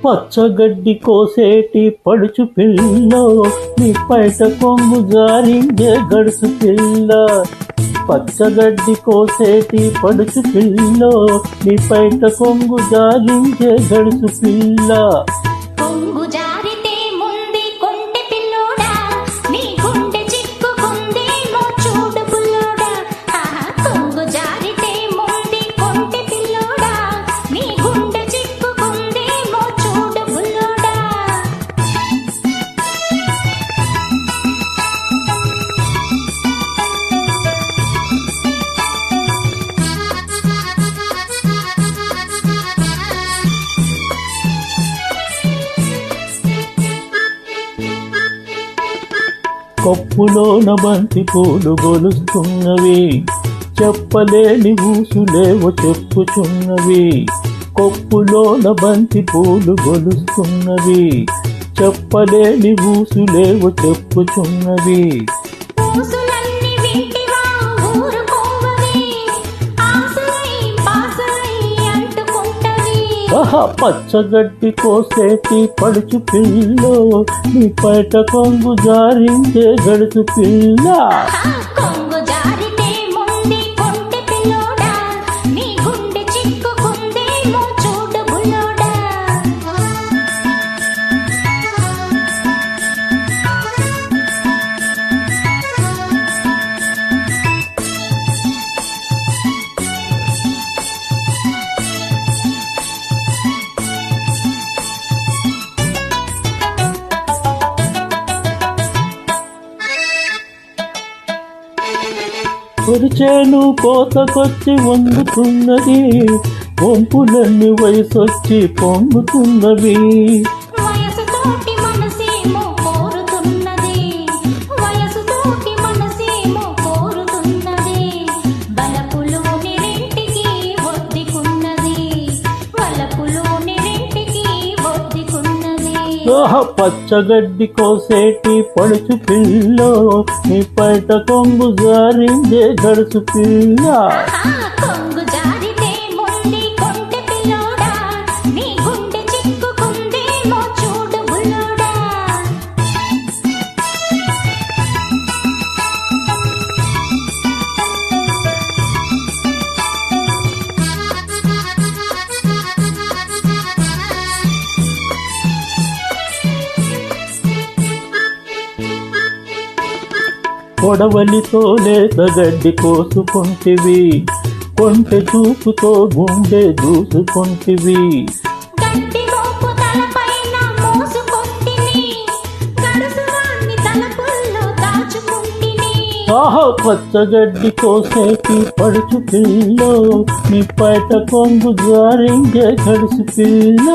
పచ్చగడ్డి కోసేటి పడుచు పిల్లో నీ పైట కొంగు జారిందే గడుసు పిల్ల. పచ్చగడ్డి కోసేటి పడుచు పిల్లో నీ పైట కొంగు జారిందే గడుసు పిల్ల. కొంగు జారితే ముంది కొంటె పిల్లోడా, నీ గుండె చిక్కుకుందేమో చూడు బుల్లోడా. కొంగు జారితే ముంది కొంటె పిల్లోడా, నీ గుండె చిక్కుకుందేమో చూడు బుల్లోడా. కొప్పులోన బంతి పూలు గొలుస్తున్నవి, చెప్పలేని ఊసులేవో చెప్పుచున్నవి. కొప్పులోన బంతి పూలు గొలుస్తున్నవి, చెప్పలేని ఊసులేవో చెప్పుచున్నవి. ఊసులన్నీ వింటివా ఊరుకోవవి, ఆసరై పాసరై అంటుకుంటవి. పచ్చగడ్డి కోసేటి పడుచు పిల్లో నీ పైట కొంగు జారిందే గడుసు పిల్ల. కొంగు జారితే ముంది కొంటె పిల్లోడా, నీ గుండె చిక్కుకుందేమో చూడు బుల్లోడా. పొరిచేను కోతకొచ్చి వండుతున్నది, వంపులన్నీ వయసొచ్చి పొంగుతున్నవి. వయసుతోటి మనసేమో కోరుతున్నది, వయసుతోటి మనసేమో కోరుతున్నది. బలపులోని రెంటికి ఒద్దికున్నది, బలపులోని రెంటికి ఒద్దికున్నది. పచ్చగడ్డి కోసేటి పడుచు పిల్లో నీ పైట కొంగు జారిందే గడుసు పిల్ల. కొంగు జారితే ముంది కొంటె పిల్లోడా, నీ గుండె చిక్కుకుందేమో చూడు బుల్లోడా. కొడవలితో లేత గడ్డి కోసుకుంటివి, కొంటె చూపుతో గుండె దూసుకుంటివి. గడ్డి మోపు తలపైన మోసుకొంటిని, గడుసువాణ్ణి తలపుల్లో దాచుకుంటిని. పచ్చగడ్డి కోసేటి పడుచు పిల్లో నీ పైట కొంగు జారిందే గడుసు పిల్ల.